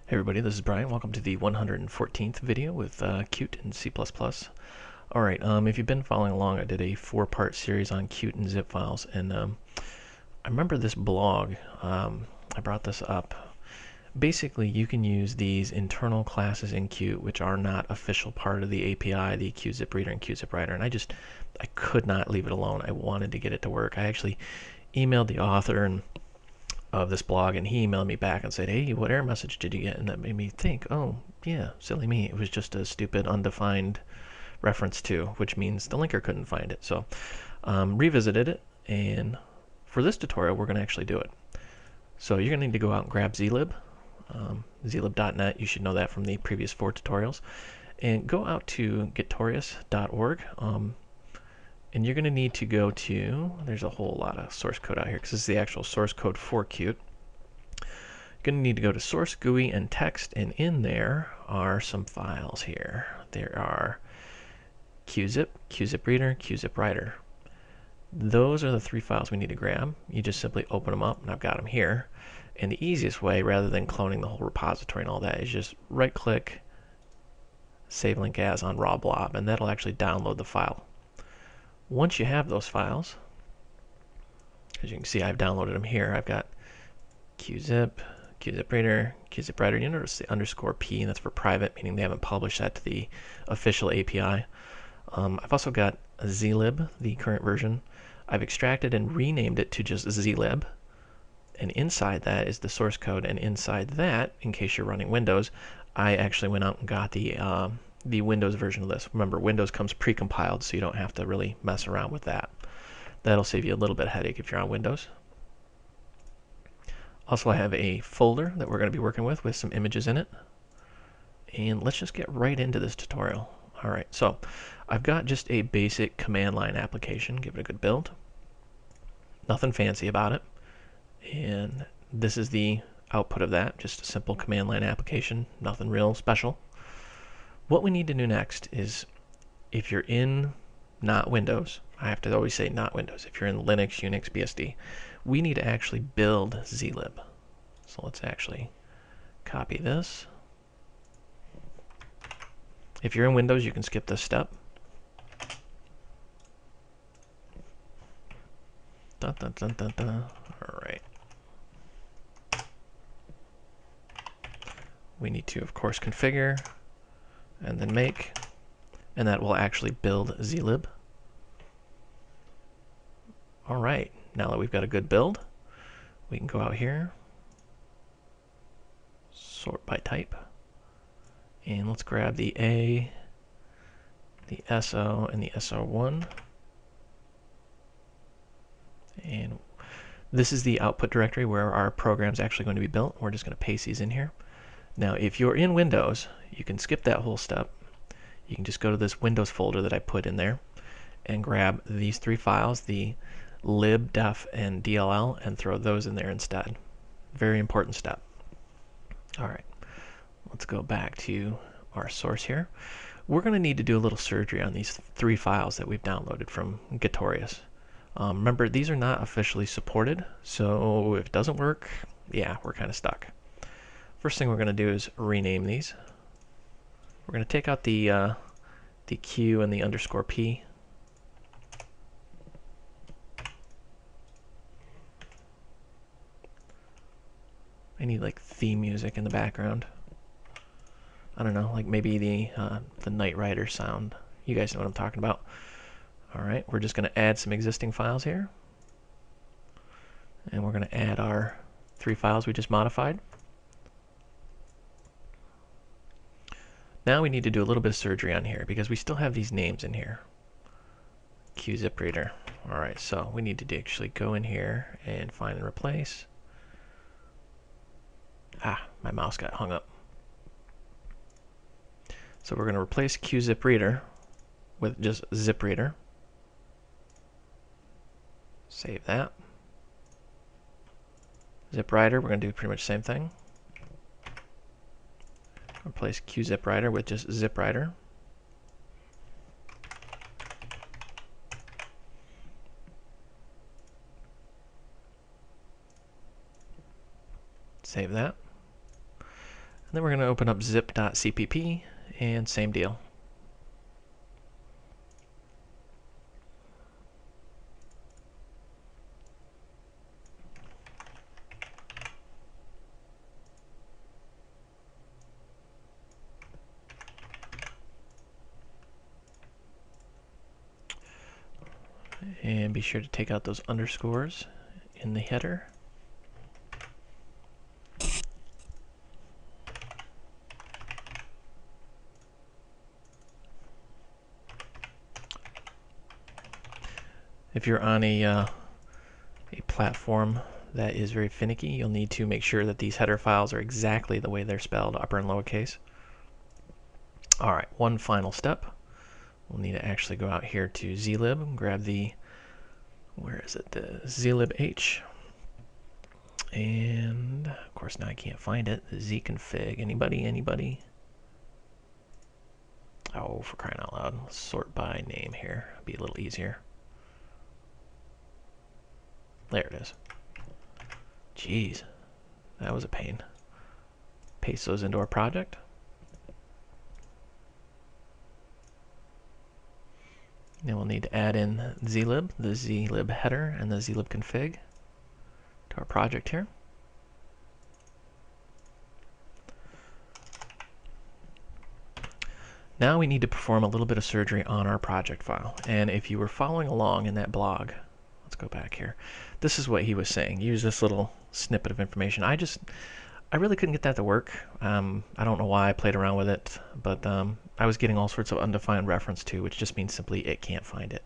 Hey everybody, this is Brian. Welcome to the 114th video with Qt and C++. Alright, if you've been following along, I did a 4-part series on Qt and zip files, and I remember this blog, I brought this up. Basically, you can use these internal classes in Qt, which are not official part of the API, the QZipReader and QZipWriter, and I could not leave it alone. I wanted to get it to work. I actually emailed the author of this blog, and he emailed me back and said, hey, what error message did you get? And that made me think, oh yeah, silly me, it was just a stupid undefined reference to, which means the linker couldn't find it. So revisited it, and for this tutorial we're going to actually do it. So you're going to need to go out and grab zlib, zlib.net. You should know that from the previous 4 tutorials, and go out to gitorious.org. And you're going to need to go to, there's a whole lot of source code out here because this is the actual source code for Qt. You're going to need to go to source, GUI, and text, and in there are some files here. There are QZip, QZipReader, QZipWriter. Those are the 3 files we need to grab. You just simply open them up, and I've got them here. And the easiest way, rather than cloning the whole repository and all that, is just right-click, save link as on raw blob, and that'll actually download the file. Once you have those files, as you can see, I've downloaded them here. I've got QZip, QZipReader, QZipWriter. You notice the underscore P, and that's for private, meaning they haven't published that to the official API. I've also got a zlib, the current version. I've extracted and renamed it to just zlib. And inside that is the source code, and inside that, in case you're running Windows, I actually went out and got the Windows version of this. Remember, Windows comes pre-compiled, so you don't have to really mess around with that. That'll save you a little bit of headache if you're on Windows. Also, I have a folder that we're going to be working with some images in it. And let's just get right into this tutorial. Alright, so I've got just a basic command line application. Give it a good build. Nothing fancy about it. And this is the output of that, just a simple command line application, nothing real special. What we need to do next is, if you're in not Windows, I have to always say not Windows, if you're in Linux, Unix, BSD, we need to actually build zlib. So let's actually copy this. If you're in Windows, you can skip this step. Dun, dun, dun, dun, dun. All right. We need to, of course, configure and then make, and that will actually build zlib. All right, now that we've got a good build, we can go out here, sort by type, and let's grab the A, the SO, and the SO1. And this is the output directory where our program's actually going to be built. We're just going to paste these in here. Now, if you're in Windows, you can skip that whole step. You can just go to this Windows folder that I put in there and grab these 3 files, the lib, def, and DLL, and throw those in there instead. Very important step. All right, let's go back to our source here. We're going to need to do a little surgery on these 3 files that we've downloaded from Gitorious. Remember, these are not officially supported, so if it doesn't work, yeah, we're kind of stuck. First thing we're going to do is rename these. We're going to take out the Q and the underscore P. I need like theme music in the background. I don't know, like maybe the Knight Rider sound. You guys know what I'm talking about. All right, we're just going to add some existing files here, and we're going to add our 3 files we just modified. Now we need to do a little bit of surgery on here because we still have these names in here. QZipReader. All right, so we need to actually go in here and find and replace. My mouse got hung up. So we're going to replace QZipReader with just ZipReader. Save that. ZipWriter, we're going to do pretty much the same thing. Replace QZipWriter with just ZipWriter. Save that. then we're going to open up zip.cpp, and same deal. And be sure to take out those underscores in the header. If you're on a platform that is very finicky, you'll need to make sure that these header files are exactly the way they're spelled, upper and lowercase. Alright, one final step. We'll need to actually go out here to zlib and grab the, where is it, the zlib h. And of course now I can't find it. The zconfig. Anybody? Oh, for crying out loud. Let's sort by name here. Be a little easier. There it is. Jeez, that was a pain. Paste those into our project. Then we'll need to add in zlib, the zlib header, and the zlib config to our project here. Now we need to perform a little bit of surgery on our project file. And if you were following along in that blog, let's go back here. This is what he was saying. Use this little snippet of information. I really couldn't get that to work. I don't know why I played around with it, but I was getting all sorts of undefined reference to, which just means simply it can't find it.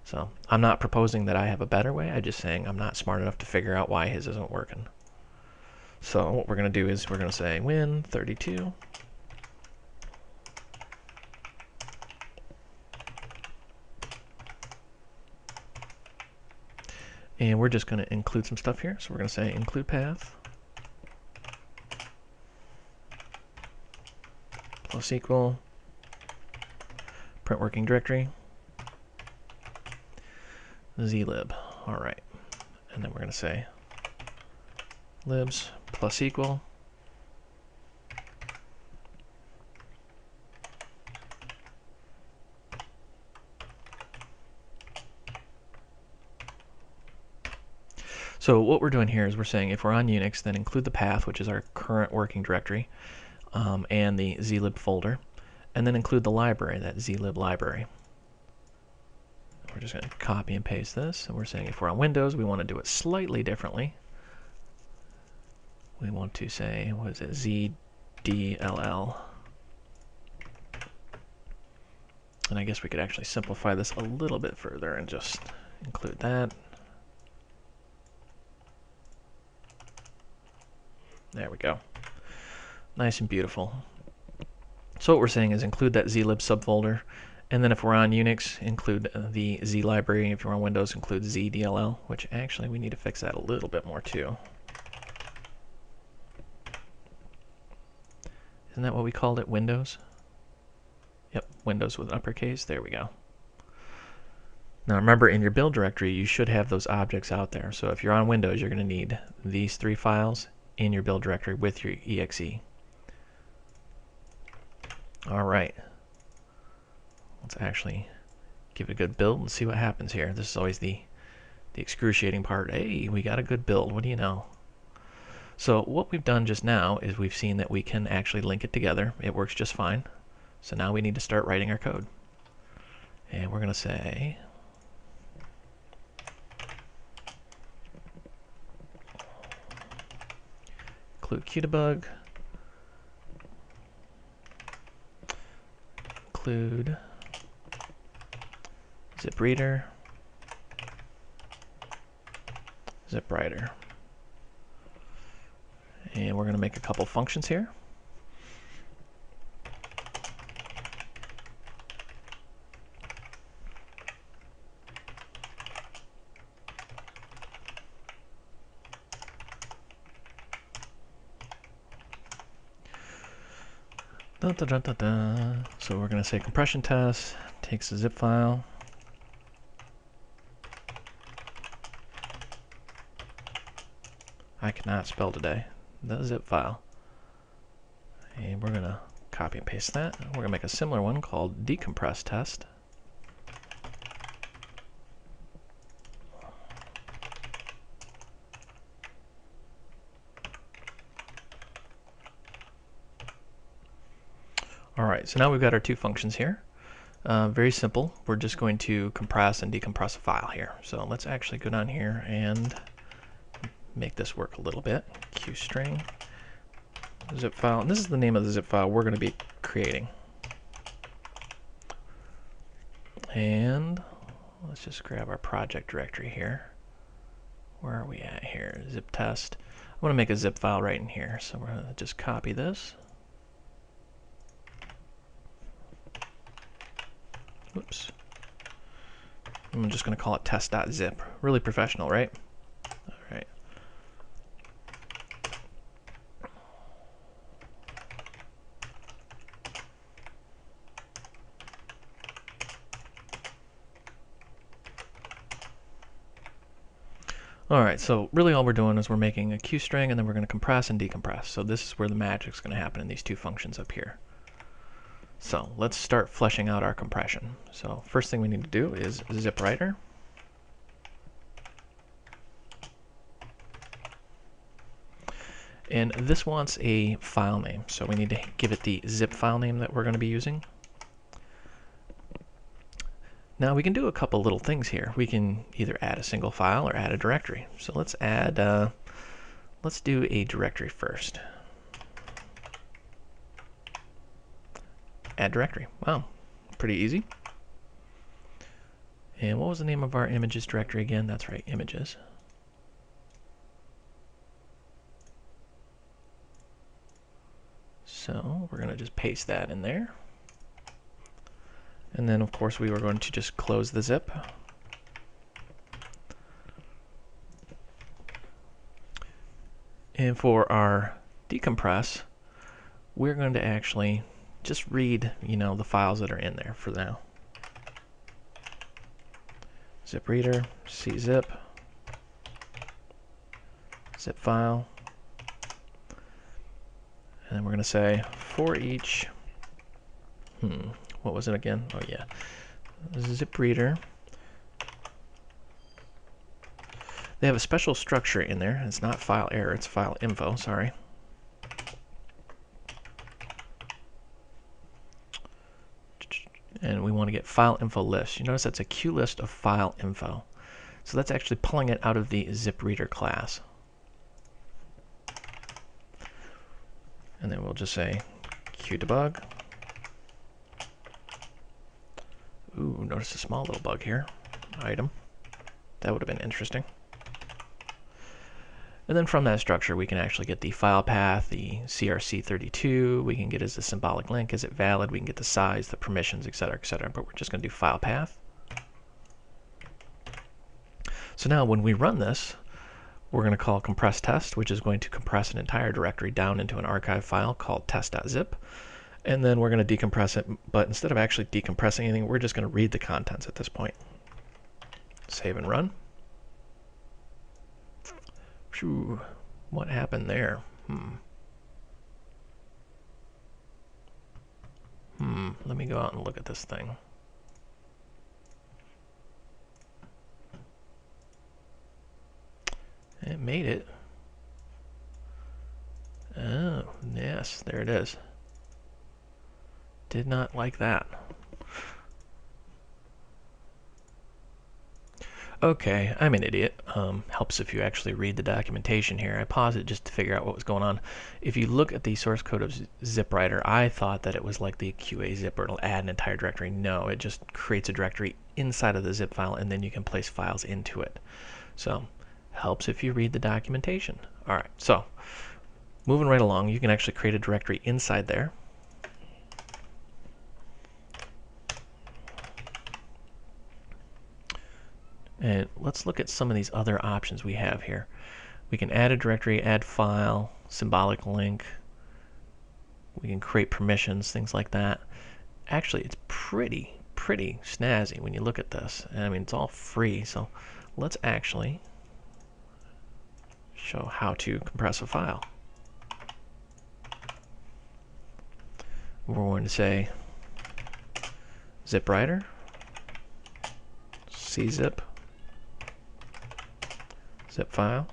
So I'm not proposing that I have a better way. I'm just saying I'm not smart enough to figure out why his isn't working. So what we're going to do is we're going to say win32. And we're just going to include some stuff here. So we're going to say include path plus equal print working directory zlib. All right. And then we're going to say libs plus equal So what we're doing here is we're saying if we're on Unix, then include the path, which is our current working directory, and the zlib folder, and then include the library, that zlib library. We're just going to copy and paste this, and we're saying if we're on Windows, we want to do it slightly differently. We want to say, what is it, zdll. And I guess we could actually simplify this a little bit further and just include that. There we go. Nice and beautiful. So what we're saying is include that zlib subfolder, and then if we're on Unix, include the z library. If you're on Windows, include zdll, which actually we need to fix that a little bit more too. Isn't that what we called it, Windows? Yep, Windows with uppercase. There we go. Now remember, in your build directory, you should have those objects out there. So if you're on Windows, you're going to need these 3 files in your build directory with your exe. All right. Let's actually give it a good build and see what happens here. This is always the excruciating part. Hey, we got a good build. What do you know? So what we've done just now is we've seen that we can actually link it together. It works just fine. So now we need to start writing our code. And we're going to say include QDebug, include ZipReader, ZipWriter. And we're going to make a couple functions here. So we're going to say compression test takes a zip file. I cannot spell today. The zip file. we're going to copy and paste that. We're going to make a similar one called decompress test. Alright, so now we've got our two functions here. Very simple. We're just going to compress and decompress a file here. So let's actually go down here and make this work a little bit. QString zip file. And this is the name of the zip file we're going to be creating. And let's just grab our project directory here. Where are we at here? Zip test. I want to make a zip file right in here. So we're going to just copy this. Oops. I'm just going to call it test.zip. Really professional, right? All right. All right, so really all we're doing is we're making a QString and then we're going to compress and decompress. So this is where the magic's going to happen in these two functions up here. So let's start fleshing out our compression. So first thing we need to do is ZipWriter. And this wants a file name, so we need to give it the zip file name that we're going to be using. Now we can do a couple little things here. We can either add a single file or add a directory. So let's add, let's do a directory first. Add directory. Wow, pretty easy. And what was the name of our images directory again? That's right, images. So we're going to just paste that in there. And then of course we were going to just close the zip. And for our decompress, we're going to actually just read, the files that are in there for now. ZipReader, czip, zip file. And then we're going to say for each, what was it again? Oh yeah, ZipReader. They have a special structure in there. It's not file error, it's file info, sorry. And we want to get file info list. You notice that's a Q list of file info. So that's actually pulling it out of the ZipReader class. And then we'll just say QDebug. Ooh, notice a small little bug here. Item. That would have been interesting. And then from that structure, we can actually get the file path, the CRC32. We can get as a symbolic link. Is it valid? We can get the size, the permissions, etc., etc. But we're just going to do file path. So now when we run this, we're going to call compress test, which is going to compress an entire directory down into an archive file called test.zip. And then we're going to decompress it. But instead of actually decompressing anything, we're just going to read the contents at this point. Save and run. Phew, what happened there? Let me go out and look at this thing. It made it. Oh, yes, there it is. Did not like that. Okay, I'm an idiot. Helps if you actually read the documentation here. I paused it just to figure out what was going on. If you look at the source code of ZipWriter, I thought that it was like the QAZipper. It'll add an entire directory. No, it just creates a directory inside of the zip file, and then you can place files into it. So, helps if you read the documentation. All right, so moving right along, you can actually create a directory inside there. And let's look at some of these other options we have here. We can add a directory, add file, symbolic link. We can create permissions, things like that. Actually, it's pretty snazzy when you look at this. I mean, it's all free, so let's actually show how to compress a file. We're going to say ZipWriter, czip, zip file,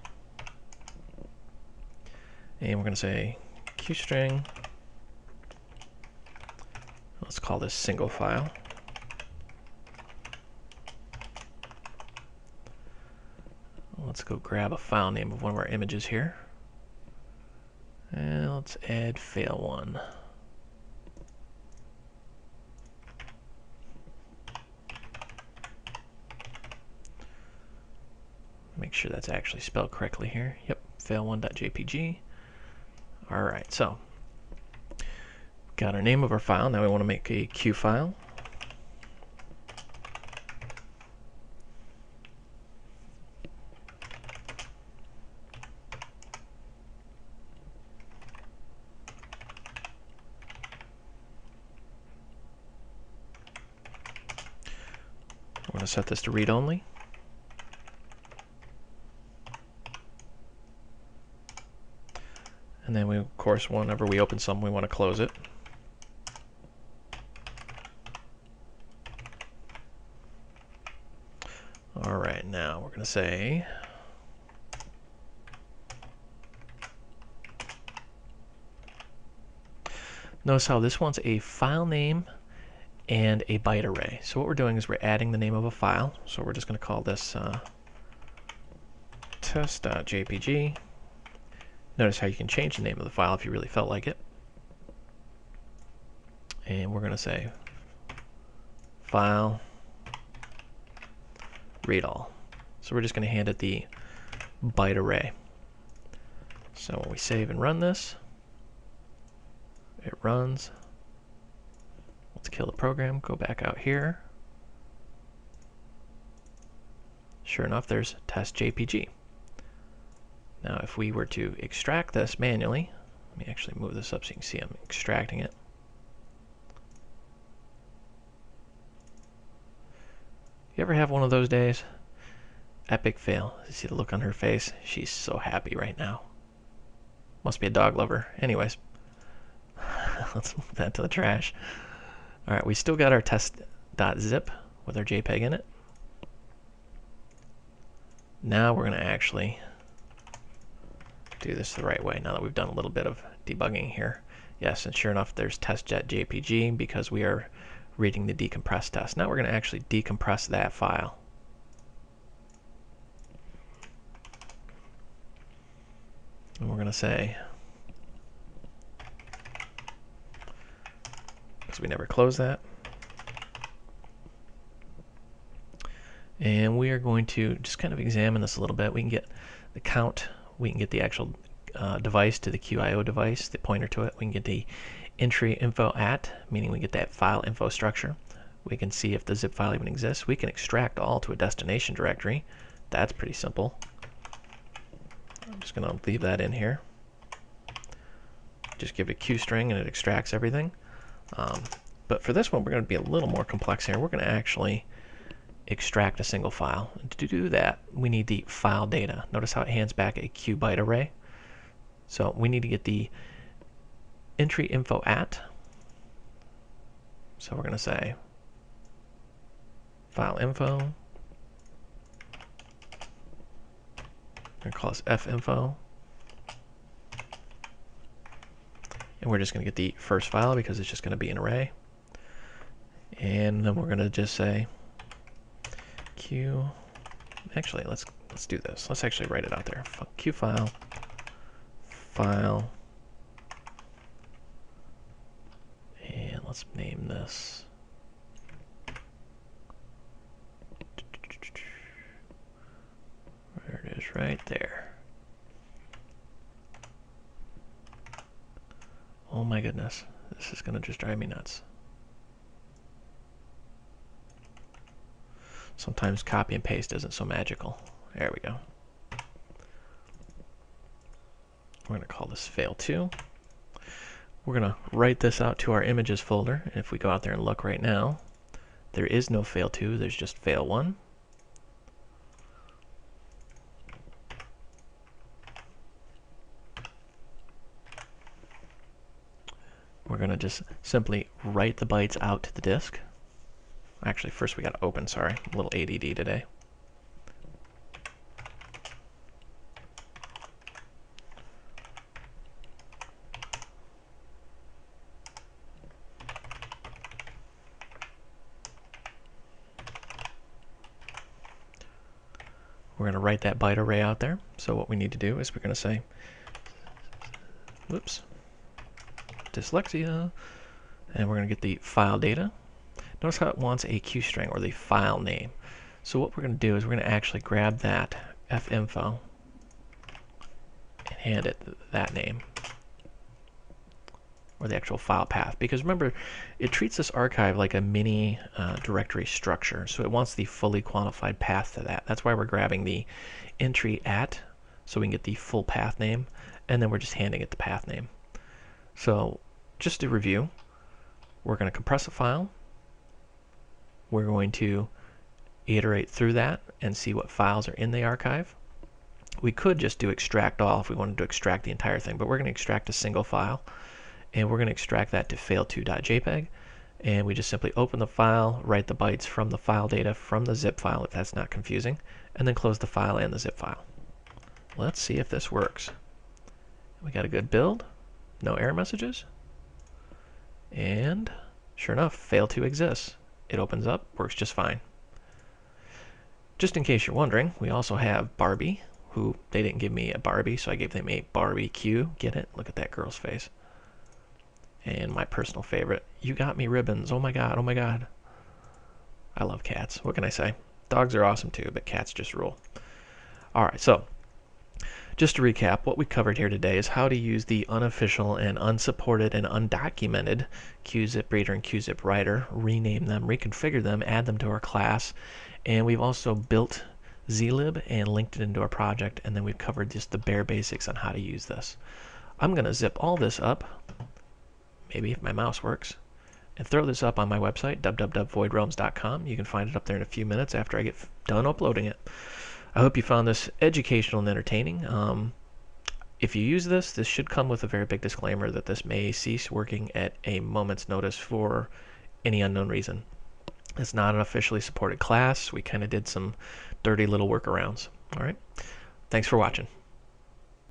and we're going to say qstring. Let's call this single file. Let's go grab a file name of one of our images here. And let's add fail1. Make sure that's actually spelled correctly here. Yep, fail1.jpg. Alright, so got our name of our file. Now we want to make a Q file. We're going to set this to read only. And then we, of course, whenever we open something, we want to close it. All right, now we're going to say notice how this one's a file name and a byte array. So what we're doing is we're adding the name of a file. So we're just going to call this test.jpg. Notice how you can change the name of the file if you really felt like it. And we're going to say file read all. So we're just going to hand it the byte array. So when we save and run this, it runs. Let's kill the program, go back out here. Sure enough, there's test.jpg. Now if we were to extract this manually, let me actually move this up so you can see I'm extracting it. You ever have one of those days? Epic fail. You see the look on her face? She's so happy right now. Must be a dog lover. Anyways, let's move that to the trash. Alright, we still got our test.zip with our JPEG in it. Now we're going to actually do this the right way now that we've done a little bit of debugging here. Yes, and sure enough, there's test.jpg because we are reading the decompress test. Now we're going to actually decompress that file. And we're going to say, because we never closed that, and we are going to just kind of examine this a little bit. We can get the count, we can get the actual device to the QIO device, the pointer to it. We can get the entry info at, meaning we get that file info structure. We can see if the zip file even exists. We can extract all to a destination directory. That's pretty simple. I'm just going to leave that in here. Just give it a Q string and it extracts everything. But for this one, we're going to be a little more complex here. We're going to actually extract a single file. And to do that, we need the file data. Notice how it hands back a Q byte array. So we need to get the entry info at. So we're going to say file info. We're going to call this f-info. And we're just going to get the first file because it's just going to be an array. And then we're going to just say Q. Actually, let's do this. Let's actually write it out there. Q file, and let's name this. There it is, right there. Oh my goodness, this is going to just drive me nuts. Sometimes copy and paste isn't so magical. There we go. We're going to call this fail2. We're going to write this out to our images folder. And if we go out there and look right now, there is no fail2, there's just fail1. we're going to just simply write the bytes out to the disk. Actually, first we got to open, sorry. I'm a little ADD today. We're going to write that byte array out there. So what we need to do is we're going to say, whoops, dyslexia, and we're going to get the file data. Notice how it wants a QString, or the file name. So what we're going to do is we're going to actually grab that finfo and hand it that name, or the actual file path. Because remember, it treats this archive like a mini directory structure, so it wants the fully quantified path to that. That's why we're grabbing the entry at, so we can get the full path name, and then we're just handing it the path name. So just to review, we're going to compress a file. We're going to iterate through that and see what files are in the archive. We could just do extract all if we wanted to extract the entire thing, but we're going to extract a single file, and we're going to extract that to fail2.jpg, and we just simply open the file, write the bytes from the file data from the zip file if that's not confusing, and then close the file and the zip file. Let's see if this works. We got a good build, no error messages, and sure enough, fail2 exists. It opens up, works just fine. Just in case you're wondering, we also have Barbie, who they didn't give me a Barbie, so I gave them a barbecue. Get it? Look at that girl's face. And my personal favorite, you got me ribbons. Oh my god, oh my god. I love cats. What can I say? Dogs are awesome too, but cats just rule. Alright, so just to recap, what we covered here today is how to use the unofficial and unsupported and undocumented QZipReader and QZipWriter, rename them, reconfigure them, add them to our class, and we've also built zlib and linked it into our project, and then we've covered just the bare basics on how to use this. I'm going to zip all this up, maybe if my mouse works, and throw this up on my website, www.voidrealms.com. You can find it up there in a few minutes after I get done uploading it. I hope you found this educational and entertaining. If you use this, this should come with a very big disclaimer that this may cease working at a moment's notice for any unknown reason. It's not an officially supported class. We kind of did some dirty little workarounds. All right. Thanks for watching.